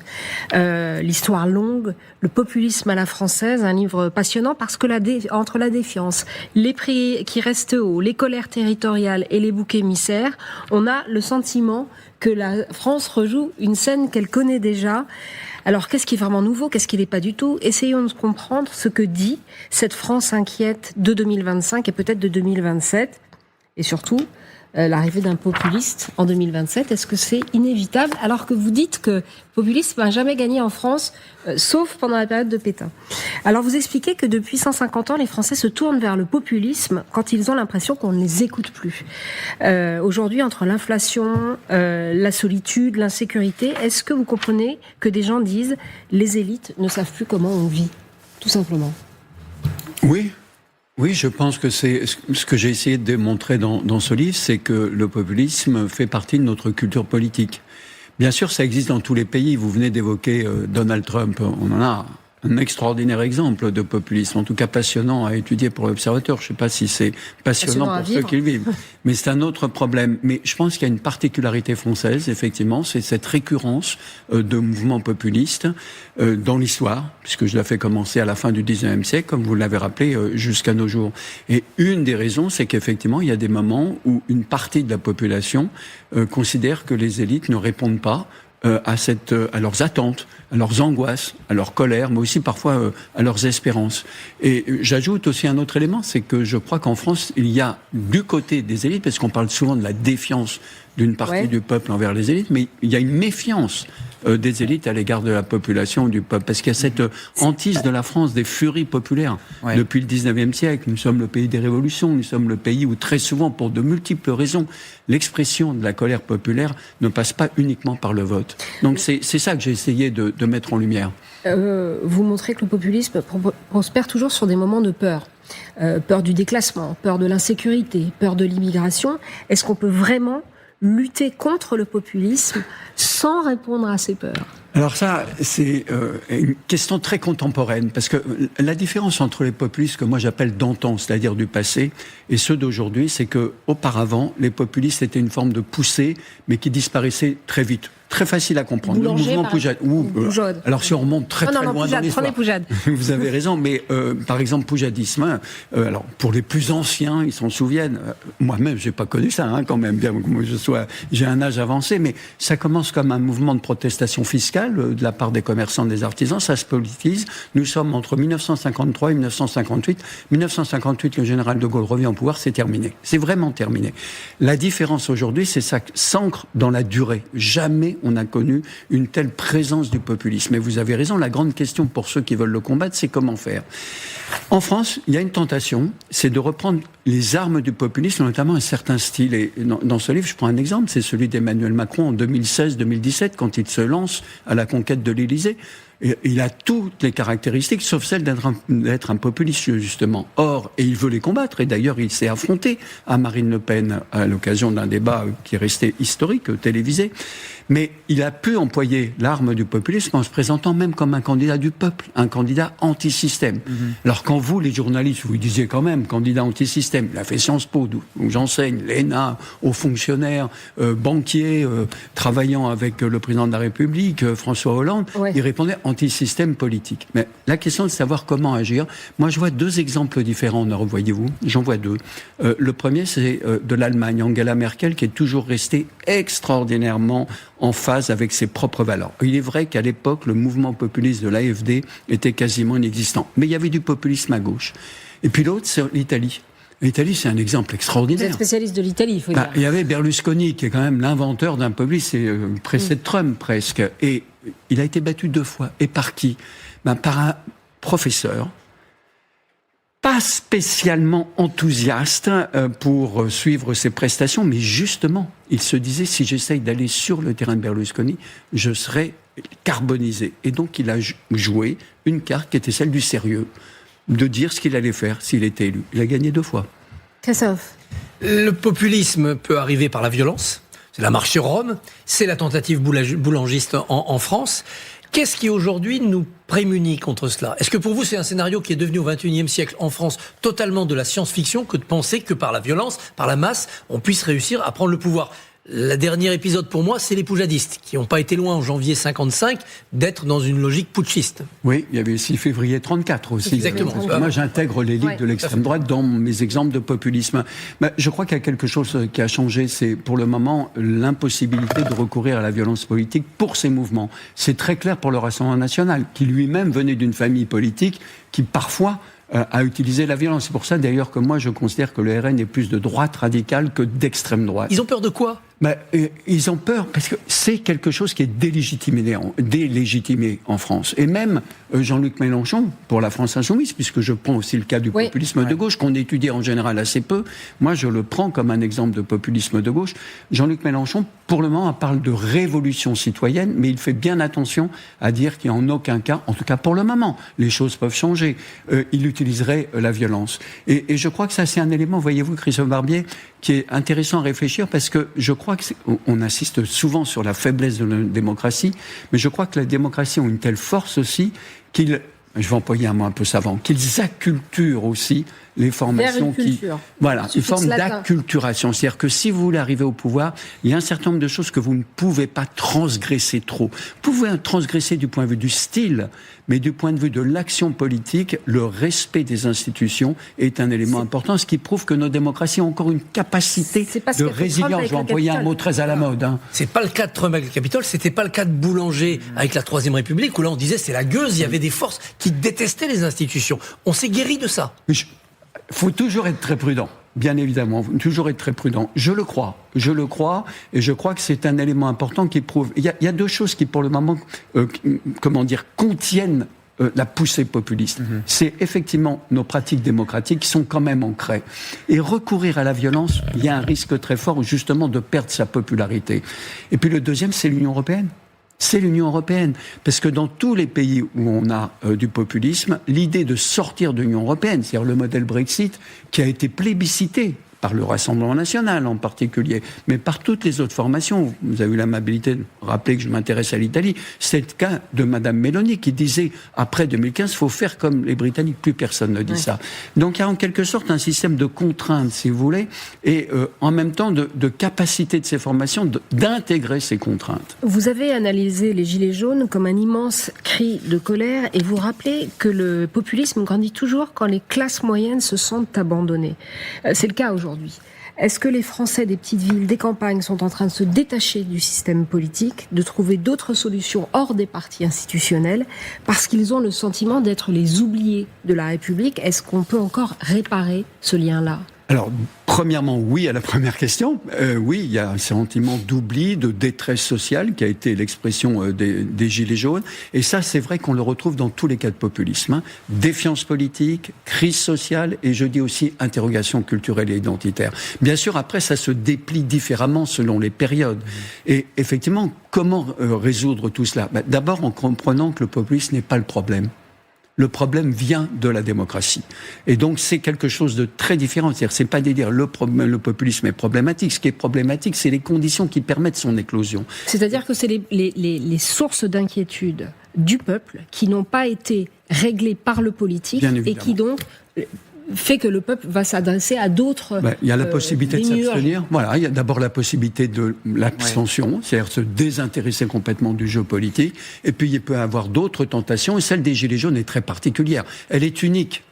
l'histoire longue, le populisme à la française, un livre passionnant parce que entre la défiance, les prix qui restent hauts, les colères territoriales et les boucs émissaires, on a le sentiment que la France rejoue une scène qu'elle connaît déjà. Alors, qu'est-ce qui est vraiment nouveau? Qu'est-ce qui n'est pas du tout? Essayons de comprendre ce que dit cette France inquiète de 2025 et peut-être de 2027. Et surtout, l'arrivée d'un populiste en 2027. Est-ce que c'est inévitable? Alors que vous dites que le populisme n'a jamais gagné en France, sauf pendant la période de Pétain. Alors, vous expliquez que depuis 150 ans, les Français se tournent vers le populisme quand ils ont l'impression qu'on ne les écoute plus. Aujourd'hui, entre l'inflation, la solitude, l'insécurité, est-ce que vous comprenez que des gens disent « les élites ne savent plus comment on vit », tout simplement? Oui, je pense que c'est ce que j'ai essayé de démontrer dans ce livre, c'est que le populisme fait partie de notre culture politique. Bien sûr, ça existe dans tous les pays. Vous venez d'évoquer Donald Trump. On en a un extraordinaire exemple de populisme, en tout cas passionnant à étudier pour l'observateur. Je ne sais pas si c'est passionnant pour ceux qui le vivent, mais c'est un autre problème. Mais je pense qu'il y a une particularité française, effectivement, c'est cette récurrence de mouvements populistes dans l'histoire, puisque je l'ai fait commencer à la fin du 19e siècle, comme vous l'avez rappelé, jusqu'à nos jours. Et une des raisons, c'est qu'effectivement, il y a des moments où une partie de la population considère que les élites ne répondent pas à leurs attentes, à leurs angoisses, à leur colère, mais aussi parfois à leurs espérances. Et j'ajoute aussi un autre élément, c'est que je crois qu'en France, il y a du côté des élites, parce qu'on parle souvent de la défiance d'une partie du peuple envers les élites, mais il y a une méfiance des élites à l'égard de la population, du peuple, parce qu'il y a cette hantise de la France, des furies populaires. Depuis le 19e siècle, nous sommes le pays des révolutions, nous sommes le pays où très souvent, pour de multiples raisons, l'expression de la colère populaire ne passe pas uniquement par le vote. Donc c'est ça que j'ai essayé de mettre en lumière. Vous montrez que le populisme prospère toujours sur des moments de peur. Peur du déclassement, peur de l'insécurité, peur de l'immigration. Est-ce qu'on peut vraiment lutter contre le populisme sans répondre à ces peurs? Alors ça, c'est une question très contemporaine, parce que la différence entre les populistes que moi j'appelle d'antan, c'est-à-dire du passé, et ceux d'aujourd'hui, c'est que auparavant, les populistes étaient une forme de poussée, mais qui disparaissait très vite. Très facile à comprendre. Boulanger, le mouvement Poujade. Alors si on remonte très loin dans l'histoire, vous avez raison, mais par exemple Poujadisme, alors pour les plus anciens, ils s'en souviennent. Moi-même, j'ai pas connu ça, quand même, bien que moi j'ai un âge avancé, mais ça commence comme un mouvement de protestation fiscale de la part des commerçants, des artisans. Ça se politise. Nous sommes entre 1953 et 1958. 1958, le général de Gaulle revient au pouvoir, c'est terminé. C'est vraiment terminé. La différence aujourd'hui, c'est ça s'ancre dans la durée. Jamais on a connu une telle présence du populisme. Et vous avez raison, la grande question pour ceux qui veulent le combattre, c'est comment faire. En France, il y a une tentation, c'est de reprendre les armes du populisme, notamment un certain style. Et dans ce livre, je prends un exemple, c'est celui d'Emmanuel Macron en 2016-2017, quand il se lance à la conquête de l'Élysée. Il a toutes les caractéristiques, sauf celle d'être un populiste, justement. Or, et il veut les combattre, et d'ailleurs, il s'est affronté à Marine Le Pen à l'occasion d'un débat qui est resté historique, télévisé. Mais il a pu employer l'arme du populisme en se présentant même comme un candidat du peuple, un candidat anti-système. Alors quand vous, les journalistes, vous disiez quand même candidat anti-système, il a fait Sciences Po, où j'enseigne, l'ENA, hauts fonctionnaires, banquiers, travaillant avec le président de la République, François Hollande, il répondait anti-système politique. Mais la question de savoir comment agir, moi je vois deux exemples différents en Europe, voyez-vous, j'en vois deux. Le premier, c'est de l'Allemagne, Angela Merkel, qui est toujours restée extraordinairement en phase avec ses propres valeurs. Il est vrai qu'à l'époque, le mouvement populiste de l'AfD était quasiment inexistant. Mais il y avait du populisme à gauche. Et puis l'autre, c'est l'Italie. L'Italie, c'est un exemple extraordinaire. Vous êtes spécialiste de l'Italie, il faut dire. Il y avait Berlusconi, qui est quand même l'inventeur d'un populisme, c'est précède Trump presque. Et il a été battu 2 fois. Et par qui ? Par un professeur, pas spécialement enthousiaste pour suivre ses prestations, mais justement, il se disait, si j'essaye d'aller sur le terrain de Berlusconi, je serai carbonisé. Et donc, il a joué une carte qui était celle du sérieux, de dire ce qu'il allait faire s'il était élu. Il a gagné 2 fois. Christophe. Le populisme peut arriver par la violence. C'est la marche sur Rome. C'est la tentative boulangiste en France. Qu'est-ce qui aujourd'hui nous prémunit contre cela ? Est-ce que pour vous c'est un scénario qui est devenu au XXIe siècle en France totalement de la science-fiction que de penser que par la violence, par la masse, on puisse réussir à prendre le pouvoir ? Le dernier épisode pour moi, c'est les poujadistes, qui n'ont pas été loin en janvier 55 d'être dans une logique putschiste. Oui, il y avait le 6 février 34 aussi. Exactement. Moi, j'intègre les ligues de l'extrême droite dans mes exemples de populisme. Je crois qu'il y a quelque chose qui a changé, c'est pour le moment l'impossibilité de recourir à la violence politique pour ces mouvements. C'est très clair pour le Rassemblement national, qui lui-même venait d'une famille politique qui parfois a utilisé la violence. C'est pour ça d'ailleurs que moi je considère que le RN est plus de droite radicale que d'extrême droite. Ils ont peur de quoi ? Ils ont peur parce que c'est quelque chose qui est délégitimé en France. Et même Jean-Luc Mélenchon, pour la France insoumise, puisque je prends aussi le cas du populisme de gauche, qu'on étudie en général assez peu, moi je le prends comme un exemple de populisme de gauche. Jean-Luc Mélenchon, pour le moment, parle de révolution citoyenne, mais il fait bien attention à dire qu'il n'y a en aucun cas, en tout cas pour le moment, les choses peuvent changer. Il utiliserait la violence. Et je crois que ça c'est un élément, voyez-vous, Christophe Barbier, qui est intéressant à réfléchir parce que je crois qu'on insiste souvent sur la faiblesse de la démocratie, mais je crois que la démocratie a une telle force aussi qu'ils, je vais employer un mot un peu savant, qu'ils acculturent aussi les formations qui... Voilà, une forme d'acculturation. C'est-à-dire que si vous voulez arriver au pouvoir, il y a un certain nombre de choses que vous ne pouvez pas transgresser trop. Vous pouvez transgresser du point de vue du style, mais du point de vue de l'action politique, le respect des institutions est un élément important, ce qui prouve que nos démocraties ont encore une capacité de résilience. Je vais employer un mot très à la mode. C'est pas le cas de Trump avec le Capitole, c'était pas le cas de Boulanger avec la Troisième République, où là on disait c'est la gueuse, il y avait des forces qui détestaient les institutions. On s'est guéri de ça. Il faut toujours être très prudent, bien évidemment, toujours être très prudent. Je le crois, et je crois que c'est un élément important qui prouve... Il y a 2 choses qui, pour le moment, contiennent la poussée populiste. C'est effectivement nos pratiques démocratiques qui sont quand même ancrées. Et recourir à la violence, il y a un risque très fort, justement, de perdre sa popularité. Et puis le deuxième, c'est l'Union européenne. C'est l'Union européenne. Parce que dans tous les pays où on a du populisme, l'idée de sortir de l'Union européenne, c'est-à-dire le modèle Brexit, qui a été plébiscité par le Rassemblement national en particulier, mais par toutes les autres formations. Vous avez eu l'amabilité de rappeler que je m'intéresse à l'Italie. C'est le cas de Madame Meloni qui disait, après 2015, il faut faire comme les Britanniques. Plus personne ne dit ça. Donc il y a en quelque sorte un système de contraintes, si vous voulez, et en même temps de capacité de ces formations d'intégrer ces contraintes. Vous avez analysé les Gilets jaunes comme un immense cri de colère et vous rappelez que le populisme grandit toujours quand les classes moyennes se sentent abandonnées. C'est le cas aujourd'hui. Est-ce que les Français des petites villes, des campagnes sont en train de se détacher du système politique, de trouver d'autres solutions hors des partis institutionnels, parce qu'ils ont le sentiment d'être les oubliés de la République ? Est-ce qu'on peut encore réparer ce lien-là ? Alors, premièrement, oui à la première question. Oui, il y a un sentiment d'oubli, de détresse sociale qui a été l'expression des Gilets jaunes. Et ça, c'est vrai qu'on le retrouve dans tous les cas de populisme. Défiance politique, crise sociale et je dis aussi interrogation culturelle et identitaire. Bien sûr, après, ça se déplie différemment selon les périodes. Et effectivement, comment résoudre tout cela ? D'abord en comprenant que le populisme n'est pas le problème. Le problème vient de la démocratie. Et donc, c'est quelque chose de très différent. C'est-à-dire, c'est pas de dire le populisme est problématique. Ce qui est problématique, c'est les conditions qui permettent son éclosion. C'est-à-dire que c'est les sources d'inquiétude du peuple qui n'ont pas été réglées par le politique et qui donc fait que le peuple va s'adresser à d'autres. Il y a la possibilité de s'abstenir. Voilà, il y a d'abord la possibilité de l'abstention, c'est-à-dire se désintéresser complètement du jeu politique. Et puis il peut y avoir d'autres tentations. Et celle des Gilets jaunes est très particulière. Elle est unique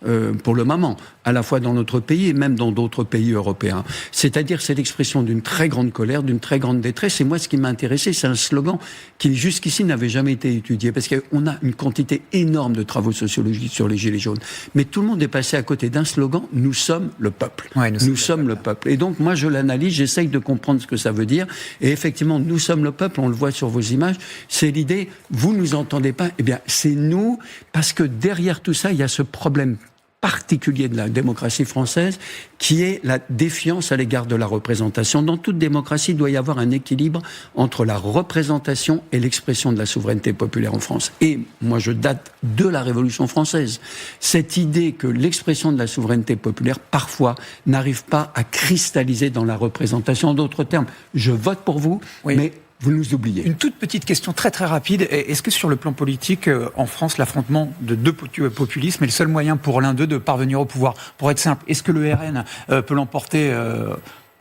pour le moment, à la fois dans notre pays et même dans d'autres pays européens. C'est-à-dire c'est l'expression d'une très grande colère, d'une très grande détresse. Et moi, ce qui m'a intéressé, c'est un slogan qui jusqu'ici n'avait jamais été étudié, parce qu'on a une quantité énorme de travaux sociologiques sur les Gilets jaunes. Mais tout le monde est passé à côté d'un un slogan, nous sommes le peuple. Ouais, nous sommes le peuple. Et donc, moi, je l'analyse, j'essaye de comprendre ce que ça veut dire. Et effectivement, nous sommes le peuple, on le voit sur vos images. C'est l'idée, vous nous entendez pas, eh bien, c'est nous, parce que derrière tout ça, il y a ce problème particulier de la démocratie française, qui est la défiance à l'égard de la représentation. Dans toute démocratie, il doit y avoir un équilibre entre la représentation et l'expression de la souveraineté populaire en France. Et moi, je date de la Révolution française. Cette idée que l'expression de la souveraineté populaire, parfois, n'arrive pas à cristalliser dans la représentation. En d'autres termes, je vote pour vous, mais vous nous oubliez. Une toute petite question très très rapide. Est-ce que sur le plan politique, en France, l'affrontement de deux populismes est le seul moyen pour l'un d'eux de parvenir au pouvoir? Pour être simple, est-ce que le RN peut l'emporter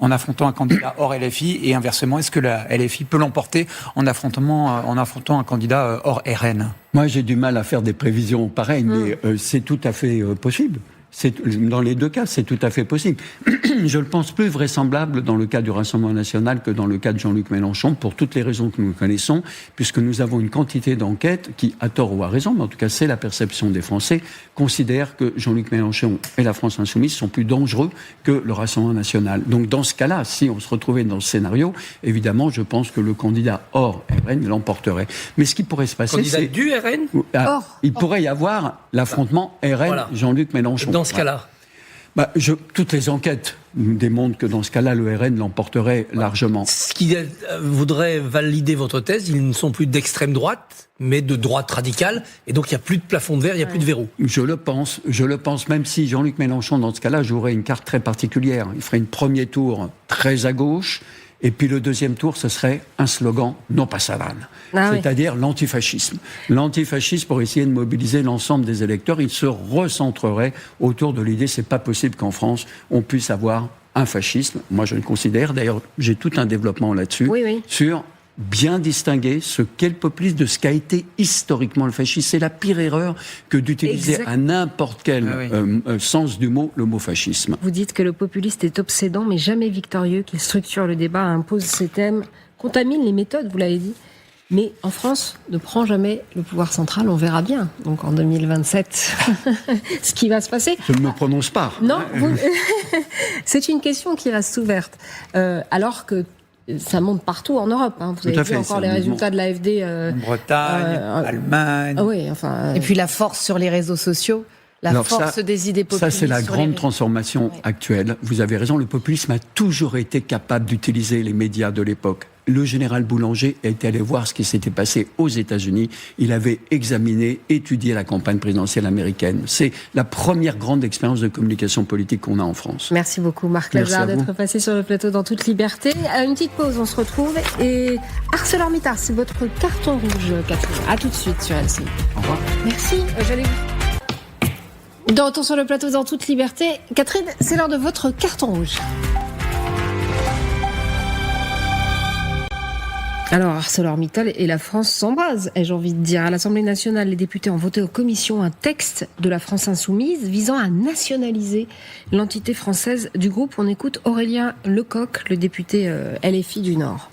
en affrontant un candidat hors LFI, et inversement, est-ce que la LFI peut l'emporter en affrontant un candidat hors RN? Moi, j'ai du mal à faire des prévisions pareilles, mais c'est tout à fait possible. Dans les deux cas, c'est tout à fait possible. Je le pense plus vraisemblable dans le cas du Rassemblement national que dans le cas de Jean-Luc Mélenchon, pour toutes les raisons que nous connaissons, puisque nous avons une quantité d'enquêtes qui, à tort ou à raison, mais en tout cas c'est la perception des Français, considèrent que Jean-Luc Mélenchon et la France insoumise sont plus dangereux que le Rassemblement national. Donc dans ce cas-là, si on se retrouvait dans ce scénario, évidemment, je pense que le candidat hors RN l'emporterait. Mais ce qui pourrait se passer, candidat du RN il pourrait y avoir l'affrontement RN Jean-Luc Mélenchon. Dans ce cas-là, toutes les enquêtes nous démontrent que dans ce cas-là, le RN l'emporterait largement. Ce qui voudrait valider votre thèse, ils ne sont plus d'extrême droite, mais de droite radicale, et donc il n'y a plus de plafond de verre, il n'y a plus de verrou. Je le pense, même si Jean-Luc Mélenchon, dans ce cas-là, jouerait une carte très particulière. Il ferait un premier tour très à gauche, et puis le deuxième tour, ce serait un slogan non pas savane, c'est-à-dire l'antifascisme. L'antifascisme, pour essayer de mobiliser l'ensemble des électeurs, il se recentrerait autour de l'idée, c'est pas possible qu'en France, on puisse avoir un fascisme. Moi, je le considère, d'ailleurs, j'ai tout un développement là-dessus, sur bien distinguer ce qu'est le populisme de ce qu'a été historiquement le fascisme. C'est la pire erreur que d'utiliser à n'importe quel sens du mot, le mot fascisme. Vous dites que le populiste est obsédant mais jamais victorieux, qu'il structure le débat, impose ses thèmes, contamine les méthodes, vous l'avez dit. Mais en France, ne prend jamais le pouvoir central, on verra bien. Donc en 2027, ce qui va se passer. Je ne me prononce pas. Non, c'est une question qui reste ouverte. Alors que ça monte partout en Europe. Vous avez vu encore les résultats de l'AfD. Bretagne, Allemagne. Et puis la force sur les réseaux sociaux. Force des idées populistes. Ça, c'est la grande transformation actuelle. Vous avez raison, le populisme a toujours été capable d'utiliser les médias de l'époque. Le général Boulanger était allé voir ce qui s'était passé aux États-Unis. Il avait examiné, étudié la campagne présidentielle américaine. C'est la première grande expérience de communication politique qu'on a en France. Merci beaucoup, Marc Lazare, d'être passé sur le plateau dans toute liberté. À une petite pause, on se retrouve. Et ArcelorMittal, c'est votre carton rouge, Catherine. À tout de suite sur LCI. Au revoir. Merci. De retour sur le plateau dans toute liberté. Catherine, c'est l'heure de votre carton rouge. Alors, ArcelorMittal et la France s'embrasent, ai-je envie de dire. À l'Assemblée nationale, les députés ont voté aux commissions un texte de la France insoumise visant à nationaliser l'entité française du groupe. On écoute Aurélien Lecoq, le député LFI du Nord.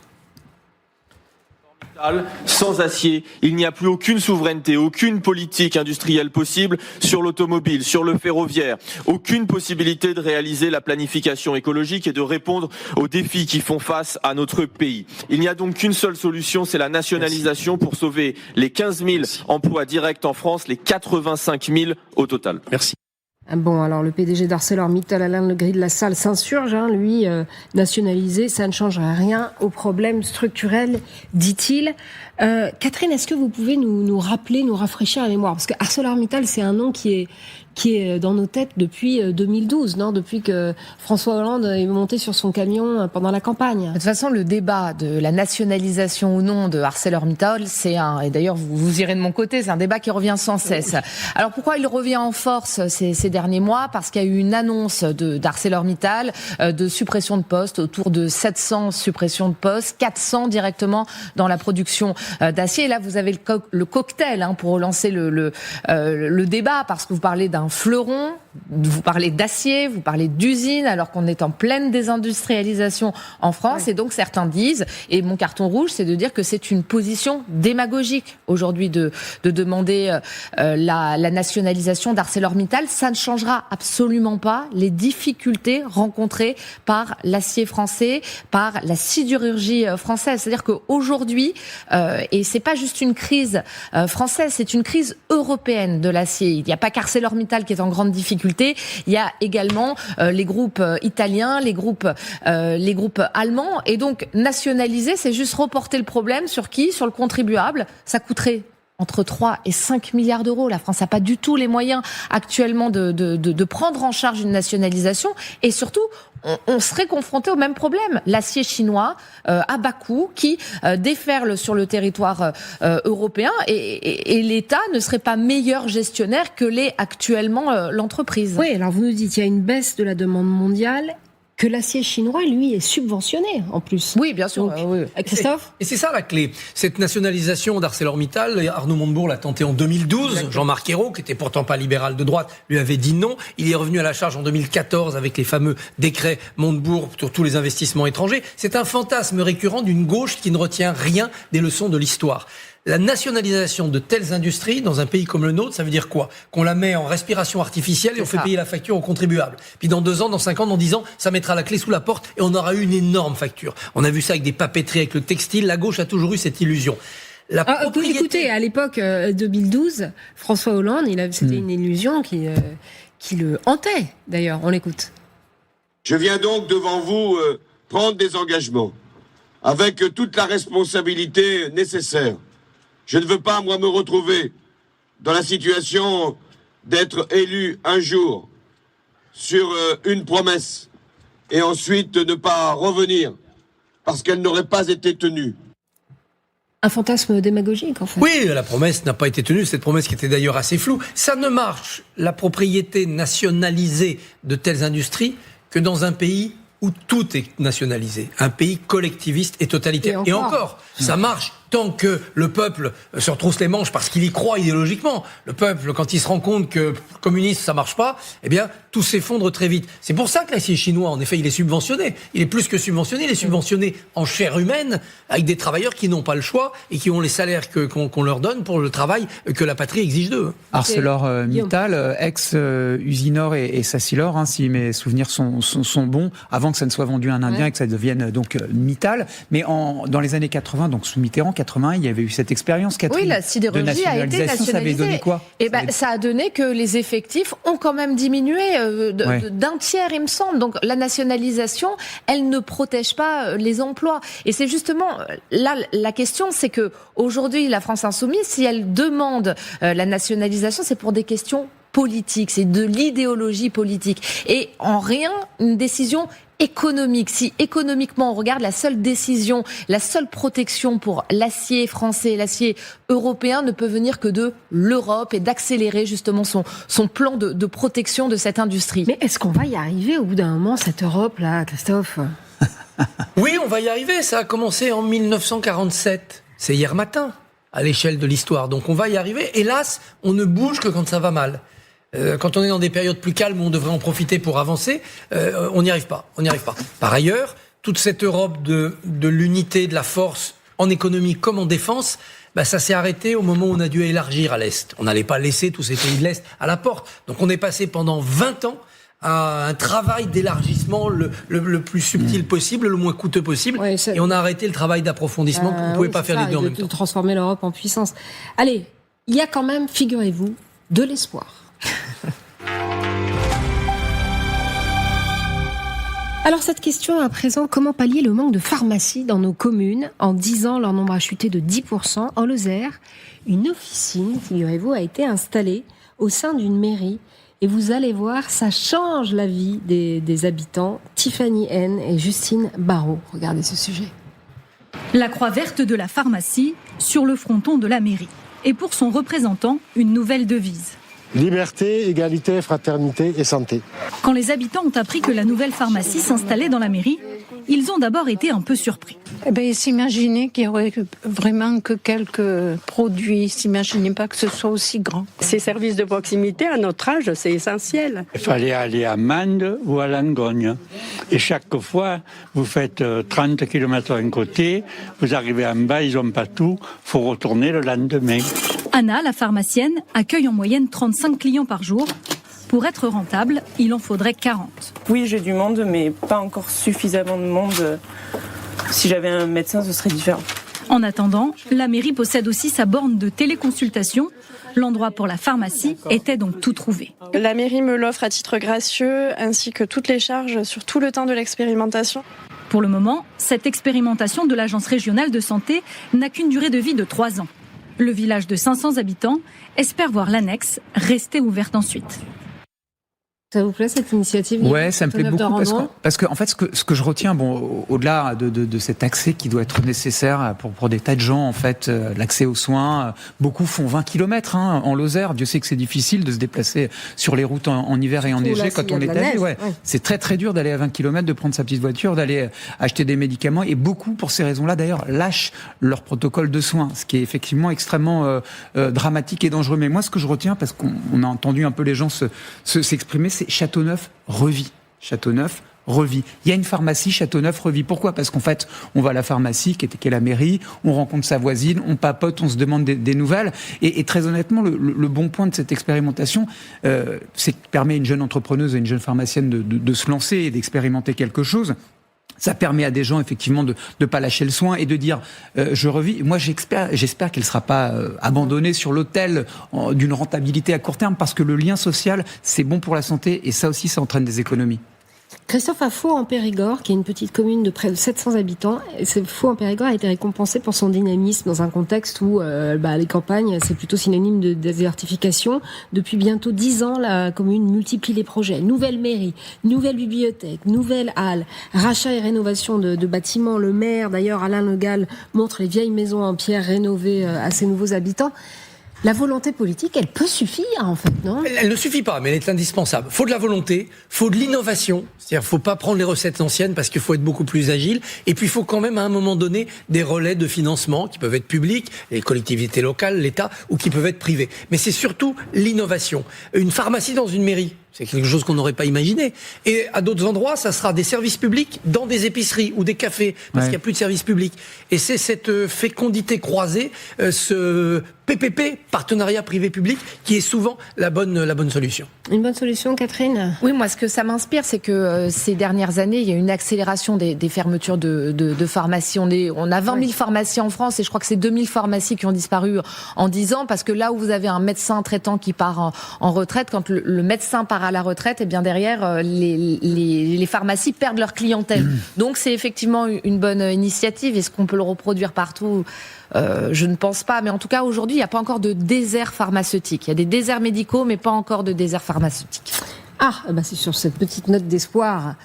Sans acier, il n'y a plus aucune souveraineté, aucune politique industrielle possible sur l'automobile, sur le ferroviaire, aucune possibilité de réaliser la planification écologique et de répondre aux défis qui font face à notre pays. Il n'y a donc qu'une seule solution, c'est la nationalisation pour sauver les 15 000 emplois directs en France, les 85 000 au total. Merci. Bon, alors le PDG d'ArcelorMittal, Alain Legris de la Salle, s'insurge. Lui, nationaliser, ça ne changerait rien aux problèmes structurels, dit-il. Catherine, est-ce que vous pouvez nous rappeler, nous rafraîchir la mémoire? Parce que ArcelorMittal, c'est un nom qui est dans nos têtes depuis 2012, non? Depuis que François Hollande est monté sur son camion pendant la campagne. De toute façon, le débat de la nationalisation ou non de ArcelorMittal, et d'ailleurs vous irez de mon côté, c'est un débat qui revient sans cesse. Alors pourquoi il revient en force ces derniers mois? Parce qu'il y a eu une annonce d'ArcelorMittal de suppression de postes, autour de 700 suppressions de postes, 400 directement dans la production d'acier. Et là, vous avez le cocktail pour relancer le débat, parce que vous parlez d'un fleuron, vous parlez d'acier, vous parlez d'usine, alors qu'on est en pleine désindustrialisation en France. Et donc certains disent, et mon carton rouge, c'est de dire que c'est une position démagogique aujourd'hui de demander la nationalisation d'ArcelorMittal. Ça ne change changera absolument pas les difficultés rencontrées par l'acier français, par la sidérurgie française. C'est-à-dire qu'aujourd'hui, et c'est pas juste une crise française, c'est une crise européenne de l'acier. Il n'y a pas qu'ArcelorMittal qui est en grande difficulté, il y a également les groupes italiens, les groupes allemands, et donc nationaliser, c'est juste reporter le problème sur qui ? Sur le contribuable. Ça coûterait entre 3 et 5 milliards d'euros. La France n'a pas du tout les moyens actuellement de prendre en charge une nationalisation. Et surtout, on serait confronté au même problème. L'acier chinois à bas coût qui déferle sur le territoire européen et l'État ne serait pas meilleur gestionnaire que l'est actuellement l'entreprise. Oui, alors vous nous dites qu'il y a une baisse de la demande mondiale, que l'acier chinois, lui, est subventionné, en plus. Oui, bien sûr. Oui. Christophe ? Et c'est ça la clé. Cette nationalisation d'ArcelorMittal, Arnaud Montebourg l'a tenté en 2012. Exactement. Jean-Marc Ayrault, qui était pourtant pas libéral de droite, lui avait dit non. Il est revenu à la charge en 2014 avec les fameux décrets Montebourg sur tous les investissements étrangers. C'est un fantasme récurrent d'une gauche qui ne retient rien des leçons de l'histoire. La nationalisation de telles industries dans un pays comme le nôtre, ça veut dire quoi ? Qu'on la met en respiration artificielle et on fait payer la facture aux contribuables. Puis dans 2 ans, dans 5 ans, dans 10 ans, ça mettra la clé sous la porte et on aura eu une énorme facture. On a vu ça avec des papeteries, avec le textile. La gauche a toujours eu cette illusion. Écoutez, à l'époque 2012, François Hollande, c'était une illusion qui le hantait, d'ailleurs. On l'écoute. Je viens donc devant vous prendre des engagements avec toute la responsabilité nécessaire. Je ne veux pas, moi, me retrouver dans la situation d'être élu un jour sur une promesse et ensuite ne pas revenir parce qu'elle n'aurait pas été tenue. Un fantasme démagogique, en fait. Oui, la promesse n'a pas été tenue, cette promesse qui était d'ailleurs assez floue. Ça ne marche, la propriété nationalisée de telles industries, que dans un pays où tout est nationalisé. Un pays collectiviste et totalitaire. Et encore, ça marche tant que le peuple se retrousse les manches parce qu'il y croit idéologiquement. Le peuple, quand il se rend compte que le communisme, ça marche pas, eh bien, tout s'effondre très vite. C'est pour ça que l'acier chinois, en effet, il est subventionné. Il est plus que subventionné, il est subventionné en chair humaine, avec des travailleurs qui n'ont pas le choix et qui ont les salaires qu'on leur donne pour le travail que la patrie exige d'eux. ArcelorMittal, ex-Usinor et Sassilor, si mes souvenirs sont bons, avant que ça ne soit vendu à un Indien et que ça devienne donc Mittal. Mais dans les années 80, donc sous Mitterrand, 81, il y avait eu cette expérience, Catherine, la sidérurgie a été nationalisée. Ça avait donné quoi ? Ça a donné que les effectifs ont quand même diminué d'un tiers, il me semble. Donc la nationalisation, elle ne protège pas les emplois. Et c'est justement là la question, c'est que aujourd'hui, la France insoumise, si elle demande la nationalisation, c'est pour des questions politiques, c'est de l'idéologie politique. Et en rien, une décision économique. Si économiquement on regarde, la seule décision, la seule protection pour l'acier français, l'acier européen ne peut venir que de l'Europe et d'accélérer justement son plan de protection de cette industrie. Mais est-ce qu'on va y arriver au bout d'un moment, cette Europe-là, Christophe ? Oui, on va y arriver. Ça a commencé en 1947. C'est hier matin, à l'échelle de l'histoire. Donc on va y arriver. Hélas, on ne bouge que quand ça va mal. Quand on est dans des périodes plus calmes où on devrait en profiter pour avancer, on n'y arrive pas. Par ailleurs, toute cette Europe de l'unité, de la force, en économie comme en défense, ça s'est arrêté au moment où on a dû élargir à l'Est. On n'allait pas laisser tous ces pays de l'Est à la porte. Donc on est passé pendant 20 ans à un travail d'élargissement le plus subtil possible, le moins coûteux possible, et on a arrêté le travail d'approfondissement qu'on ne pouvait pas faire les deux en même temps. De transformer l'Europe en puissance. Allez, il y a quand même, figurez-vous, de l'espoir. Alors cette question à présent, comment pallier le manque de pharmacies dans nos communes ? En 10 ans, leur nombre a chuté de 10%. En Lozère, une officine, figurez-vous, a été installée au sein d'une mairie. Et vous allez voir, ça change la vie des habitants. Tiffany N et Justine Barrault, regardez ce sujet. La croix verte de la pharmacie sur le fronton de la mairie. Et pour son représentant, une nouvelle devise. Liberté, égalité, fraternité et santé. Quand les habitants ont appris que la nouvelle pharmacie s'installait dans la mairie, ils ont d'abord été un peu surpris. S'imaginer qu'il y aurait vraiment que quelques produits, s'imaginer pas que ce soit aussi grand. Ces services de proximité, à notre âge, c'est essentiel. Il fallait aller à Mende ou à Langogne. Et chaque fois, vous faites 30 km d'un côté, vous arrivez en bas, ils n'ont pas tout, il faut retourner le lendemain. Anna, la pharmacienne, accueille en moyenne 35 clients par jour. Pour être rentable, il en faudrait 40. Oui, j'ai du monde, mais pas encore suffisamment de monde. Si j'avais un médecin, ce serait différent. En attendant, la mairie possède aussi sa borne de téléconsultation. L'endroit pour la pharmacie était donc tout trouvé. La mairie me l'offre à titre gracieux, ainsi que toutes les charges sur tout le temps de l'expérimentation. Pour le moment, cette expérimentation de l'Agence régionale de santé n'a qu'une durée de vie de 3 ans. Le village de 500 habitants espère voir l'annexe rester ouverte ensuite. Ça vous plaît cette initiative? Ouais, ça me plaît beaucoup parce que en fait ce que je retiens, au-delà de cet accès qui doit être nécessaire pour des tas de gens, en fait, l'accès aux soins, beaucoup font 20 km en Lozère. Dieu sait que c'est difficile de se déplacer sur les routes en hiver et enneigé quand on est âgé. Ouais. C'est très très dur d'aller à 20 km, de prendre sa petite voiture, d'aller acheter des médicaments, et beaucoup pour ces raisons-là d'ailleurs lâchent leur protocole de soins, ce qui est effectivement extrêmement dramatique et dangereux. Mais moi, ce que je retiens, parce qu'on a entendu un peu les gens s'exprimer, c'est Châteauneuf revit. Châteauneuf revit. Il y a une pharmacie Châteauneuf revit. Pourquoi ? Parce qu'en fait, on va à la pharmacie qui est la mairie, on rencontre sa voisine, on papote, on se demande des nouvelles. Et très honnêtement, le bon point de cette expérimentation, c'est que permet à une jeune entrepreneuse et une jeune pharmacienne de se lancer et d'expérimenter quelque chose. Ça permet à des gens, effectivement, de pas lâcher le soin et de dire je revis. Moi, j'espère qu'elle sera pas abandonnée sur l'autel d'une rentabilité à court terme, parce que le lien social, c'est bon pour la santé, et ça aussi, ça entraîne des économies. Christophe, à Faux en Périgord, qui est une petite commune de près de 700 habitants, Faux en Périgord a été récompensé pour son dynamisme dans un contexte où les campagnes, c'est plutôt synonyme de désertification. Depuis bientôt 10 ans, la commune multiplie les projets. Nouvelle mairie, nouvelle bibliothèque, nouvelle halle, rachat et rénovation de bâtiments. Le maire, d'ailleurs, Alain Le Gall, montre les vieilles maisons en pierre rénovées à ses nouveaux habitants. La volonté politique, elle peut suffire, en fait, non ? Elle ne suffit pas, mais elle est indispensable. Faut de la volonté, faut de l'innovation. C'est-à-dire, faut pas prendre les recettes anciennes parce qu'il faut être beaucoup plus agile. Et puis, il faut quand même, à un moment donné, des relais de financement qui peuvent être publics, les collectivités locales, l'État, ou qui peuvent être privés. Mais c'est surtout l'innovation. Une pharmacie dans une mairie, c'est quelque chose qu'on n'aurait pas imaginé. Et à d'autres endroits, ça sera des services publics dans des épiceries ou des cafés, parce qu'il n'y a plus de services publics. Et c'est cette fécondité croisée, ce PPP, partenariat privé-public, qui est souvent la bonne solution. Une bonne solution, Catherine ? Oui, moi, ce que ça m'inspire, c'est que ces dernières années, il y a une accélération des fermetures de pharmacies. On a 20 000 pharmacies en France, et je crois que c'est 2000 pharmacies qui ont disparu en 10 ans, parce que là où vous avez un médecin traitant qui part en retraite, quand le médecin part à la retraite, et bien derrière, les pharmacies perdent leur clientèle. Donc c'est effectivement une bonne initiative. Est-ce qu'on peut le reproduire partout ? Je ne pense pas, mais en tout cas aujourd'hui, il n'y a pas encore de désert pharmaceutique. Il y a des déserts médicaux, mais pas encore de désert pharmaceutique. C'est sur cette petite note d'espoir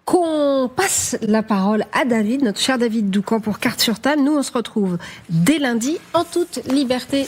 qu'on passe la parole à David, notre cher David Doucan pour Carte sur table. Nous, on se retrouve dès lundi en toute liberté.